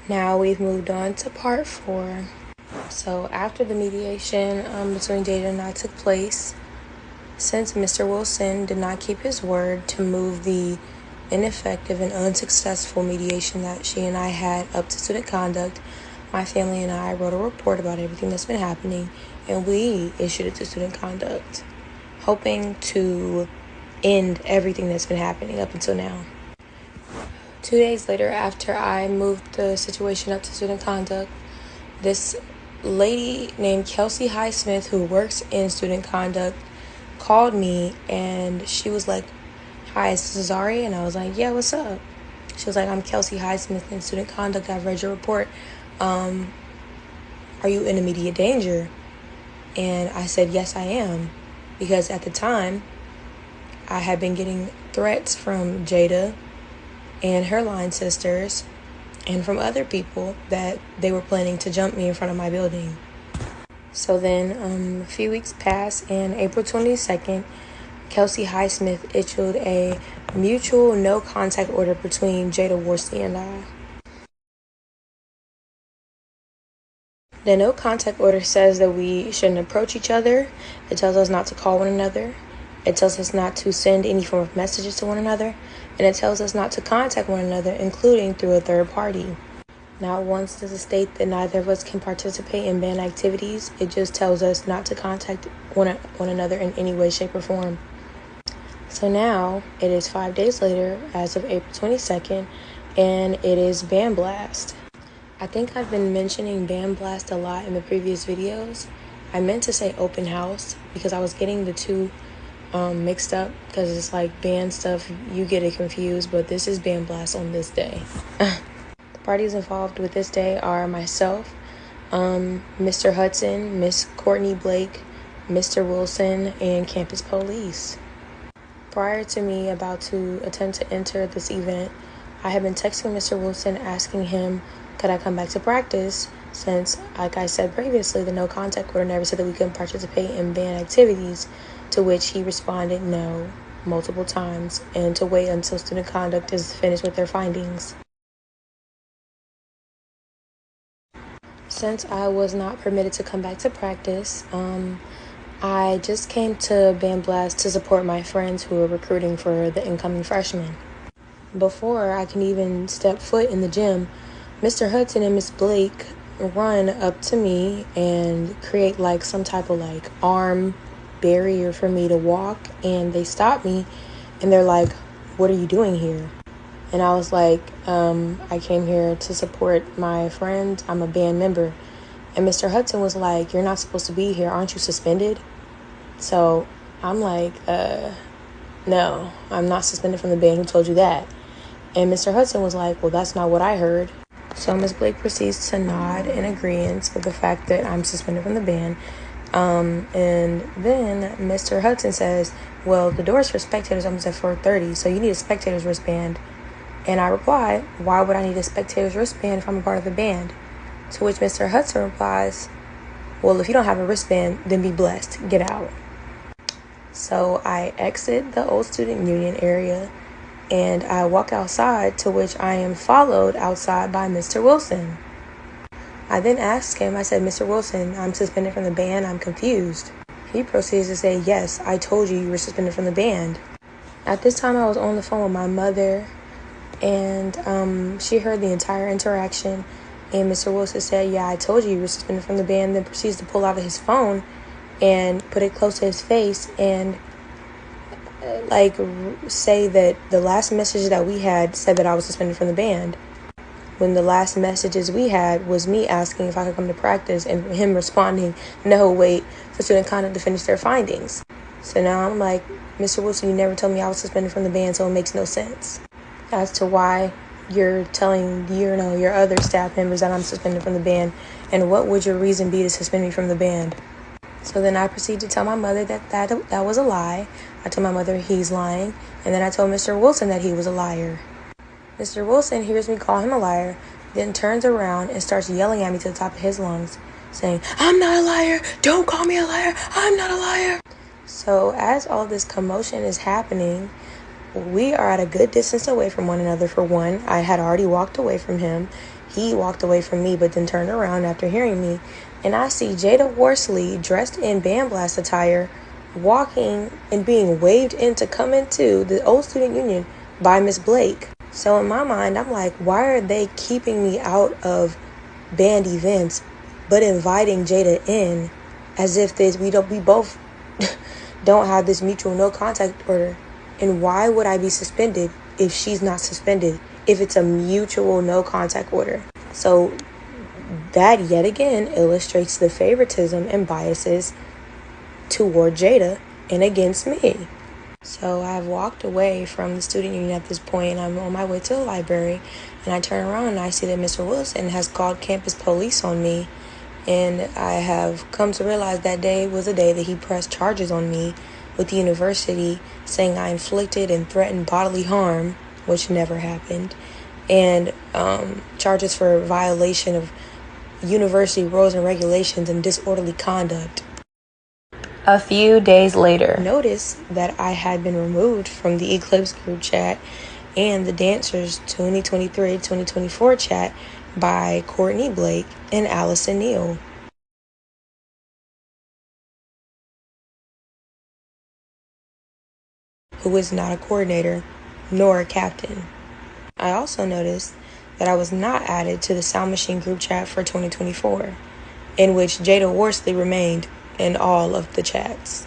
Now we've moved on to part 4. So after the mediation between Jada and I took place, since Mr. Wilson did not keep his word to move the ineffective and unsuccessful mediation that she and I had up to student conduct, my family and I wrote a report about everything that's been happening, and we issued it to student conduct, hoping to end everything that's been happening up until now. 2 days later, after I moved the situation up to student conduct, this lady named Kelsey Highsmith, who works in student conduct, called me, and she was like, "Hi, is this Zari?" And I was like, "Yeah, what's up?" She was like, "I'm Kelsey Highsmith in student conduct. I've read your report. Are you in immediate danger?" And I said, "Yes, I am," because at the time, I had been getting threats from Jada and her line sisters and from other people that they were planning to jump me in front of my building. So then a few weeks passed, and April 22nd, Kelsey Highsmith issued a mutual no contact order between Jada Worsley and I. The no contact order says that we shouldn't approach each other. It tells us not to call one another. It tells us not to send any form of messages to one another. And it tells us not to contact one another, including through a third party. Not once does it state that neither of us can participate in band activities. It just tells us not to contact one another in any way, shape, or form. So now it is 5 days later, as of April 22nd, and it is Band Blast. I think I've been mentioning Band Blast a lot in the previous videos. I meant to say open house because I was getting the two mixed up because it's like band stuff, you get it confused, but this is Band Blast on this day. The parties involved with this day are myself, Mr. Hudson, Miss Courtney Blake, Mr. Wilson, and campus police. Prior to me about to attempt to enter this event, I had been texting Mr. Wilson asking him, could I come back to practice, since, like I said previously, the no contact order never said that we couldn't participate in band activities, to which he responded no multiple times, and to wait until student conduct is finished with their findings. Since I was not permitted to come back to practice, I just came to Band Blast to support my friends who were recruiting for the incoming freshmen. Before I can even step foot in the gym, Mr. Hudson and Miss Blake run up to me and create like some type of like arm barrier for me to walk, and they stop me and they're like, "What are you doing here?" And I was like, I came here to support my friend. I'm a band member. And Mr. Hudson was like, "You're not supposed to be here. Aren't you suspended?" So I'm like, no, I'm not suspended from the band. Who told you that? And Mr. Hudson was like, "Well, that's not what I heard." So Ms. Blake proceeds to nod in agreement with the fact that I'm suspended from the band. And then Mr. Hudson says, "Well, the doors for spectators opens at 4:30, so you need a spectator's wristband." And I reply, "Why would I need a spectator's wristband if I'm a part of the band?" To which Mr. Hudson replies, "Well, if you don't have a wristband, then be blessed. Get out." So I exit the old student union area and I walk outside, to which I am followed outside by Mr. Wilson. I then asked him, I said, "Mr. Wilson, I'm suspended from the band. I'm confused." He proceeds to say, "Yes, I told you were suspended from the band." At this time, I was on the phone with my mother, and she heard the entire interaction. And Mr. Wilson said, "Yeah, I told you were suspended from the band." Then proceeds to pull out of his phone and put it close to his face and say that the last message that we had said that I was suspended from the band, when the last messages we had was me asking if I could come to practice and him responding, "No, wait for student conduct to finish their findings." So now I'm like, "Mr. Wilson, you never told me I was suspended from the band, so it makes no sense as to why you're telling your other staff members that I'm suspended from the band, and what would your reason be to suspend me from the band?" So then I proceeded to tell my mother that was a lie. I told my mother he's lying, and then I told Mr. Wilson that he was a liar. Mr. Wilson hears me call him a liar, then turns around and starts yelling at me to the top of his lungs, saying, "I'm not a liar! Don't call me a liar! I'm not a liar!" So as all this commotion is happening, we are at a good distance away from one another. For one, I had already walked away from him, he walked away from me, but then turned around after hearing me. And I see Jada Worsley dressed in Band Blast attire, walking and being waved in to come into the old student union by Miss Blake. So in my mind, I'm like, why are they keeping me out of band events, but inviting Jada in as if we both don't have this mutual no contact order? And why would I be suspended if she's not suspended, if it's a mutual no contact order? So that yet again illustrates the favoritism and biases toward Jada and against me. So I've walked away from the student union at this point. I'm on my way to the library, and I turn around and I see that Mr. Wilson has called campus police on me. And I have come to realize that day was the day that he pressed charges on me with the university, saying I inflicted and threatened bodily harm, which never happened, and charges for violation of university rules and regulations and disorderly conduct. A few days later, noticed that I had been removed from the Eclipse group chat and the Dancers 2023-2024 chat by Courtney Blake and Allison Neal, who is not a coordinator nor a captain. I also noticed that I was not added to the Sound Machine group chat for 2024, in which Jada Worsley remained in all of the chats.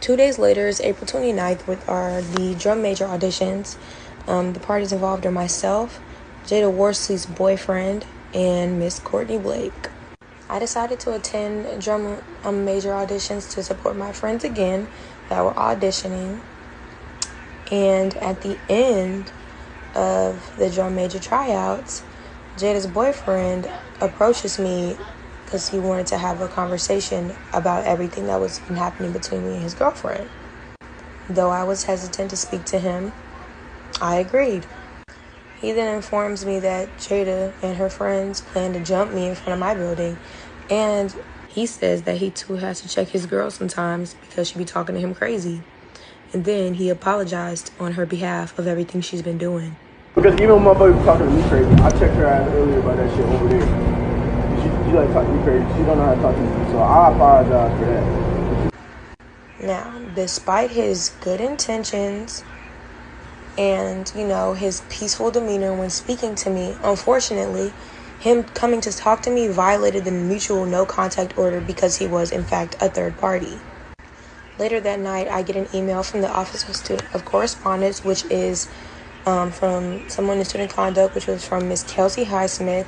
Two days later is April 29th, with the drum major auditions. The parties involved are myself, Jada Worsley's boyfriend, and Miss Courtney Blake. I decided to attend drum major auditions to support my friends again that were auditioning. And at the end of the drum major tryouts, Jada's boyfriend approaches me because he wanted to have a conversation about everything that was happening between me and his girlfriend. Though I was hesitant to speak to him, I agreed. He then informs me that Jada and her friends plan to jump me in front of my building, and he says that he too has to check his girl sometimes because she be talking to him crazy. And then he apologized on her behalf of everything she's been doing. Because even when my buddy was talking to me crazy, I checked her out earlier about that shit over there. She like talking to me crazy. She don't know how to talk to me, so I apologize for that. Now, despite his good intentions and, his peaceful demeanor when speaking to me, unfortunately, him coming to talk to me violated the mutual no contact order because he was, in fact, a third party. Later that night, I get an email from the Office of Correspondence, which is from someone in student conduct, which was from Miss Kelsey Highsmith,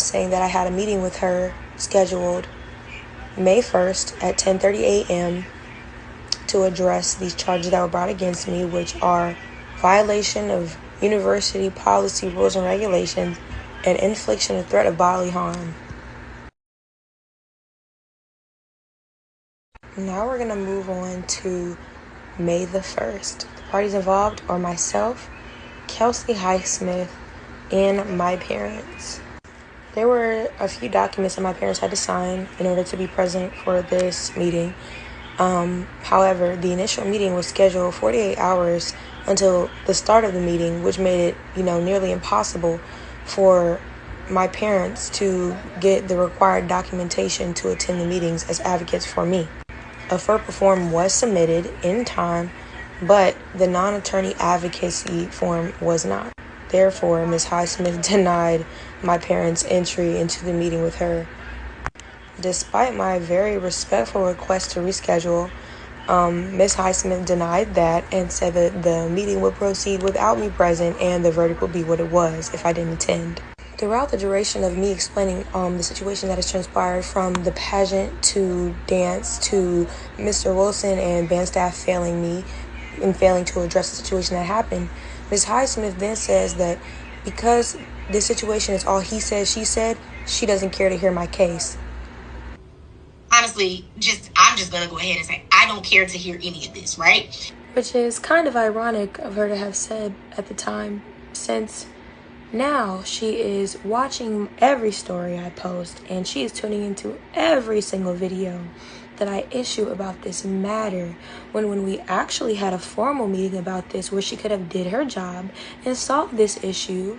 saying that I had a meeting with her scheduled May 1st at 10:30 a.m. to address these charges that were brought against me, which are violation of university policy, rules, and regulations, and infliction of threat of bodily harm. Now we're going to move on to May the 1st. The parties involved are myself, Kelsey Highsmith, and my parents. There were a few documents that my parents had to sign in order to be present for this meeting. However, the initial meeting was scheduled 48 hours until the start of the meeting, which made it, nearly impossible for my parents to get the required documentation to attend the meetings as advocates for me. A FERPA form was submitted in time, but the non-attorney advocacy form was not. Therefore, Ms. Highsmith denied my parents' entry into the meeting with her. Despite my very respectful request to reschedule, Ms. Highsmith denied that and said that the meeting would proceed without me present and the verdict would be what it was if I didn't attend. Throughout the duration of me explaining the situation that has transpired, from the pageant to dance to Mr. Wilson and band staff failing me and failing to address the situation that happened, Ms. Highsmith then says that because this situation is all he said, she said, she doesn't care to hear my case. Honestly, I'm just going to go ahead and say, I don't care to hear any of this, right? Which is kind of ironic of her to have said at the time, since Now she is watching every story I post, and she is tuning into every single video that I issue about this matter, when we actually had a formal meeting about this where she could have did her job and solved this issue.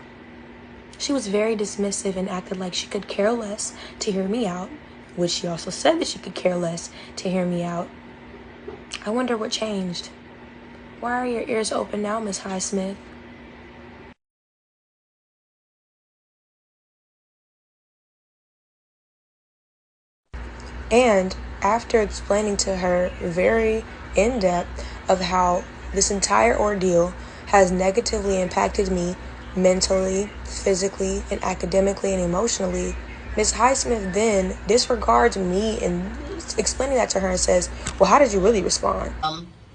She was very dismissive and acted like she could care less to hear me out, which she also said that she could care less to hear me out. I wonder what changed. Why are your ears open now, Miss Highsmith? And after explaining to her very in-depth of how this entire ordeal has negatively impacted me mentally, physically, and academically and emotionally, Ms. Highsmith then disregards me and explaining that to her and says, well, how did you really respond?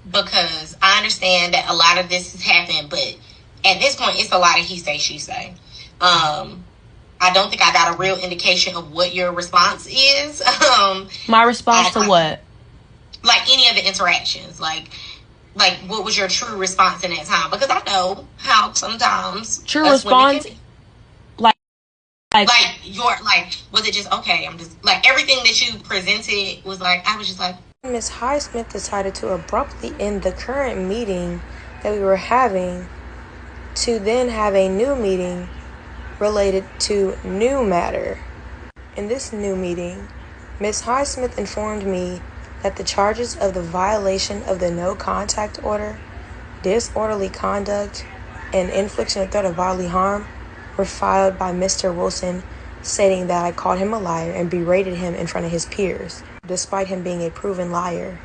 Because I understand that a lot of this has happened, but at this point, it's a lot of he say, she say. I don't think I got a real indication of what your response is. My response to what? Like any of the interactions. Like what was your true response in that time? Because I know how sometimes true response, like was it just okay? I'm just like everything that you presented was like I was just like. Ms. Highsmith decided to abruptly end the current meeting that we were having to then have a new meeting related to new matter. In this new meeting, Ms. Highsmith informed me that the charges of the violation of the no contact order, disorderly conduct, and infliction of threat of bodily harm were filed by Mr. Wilson, stating that I called him a liar and berated him in front of his peers, despite him being a proven liar.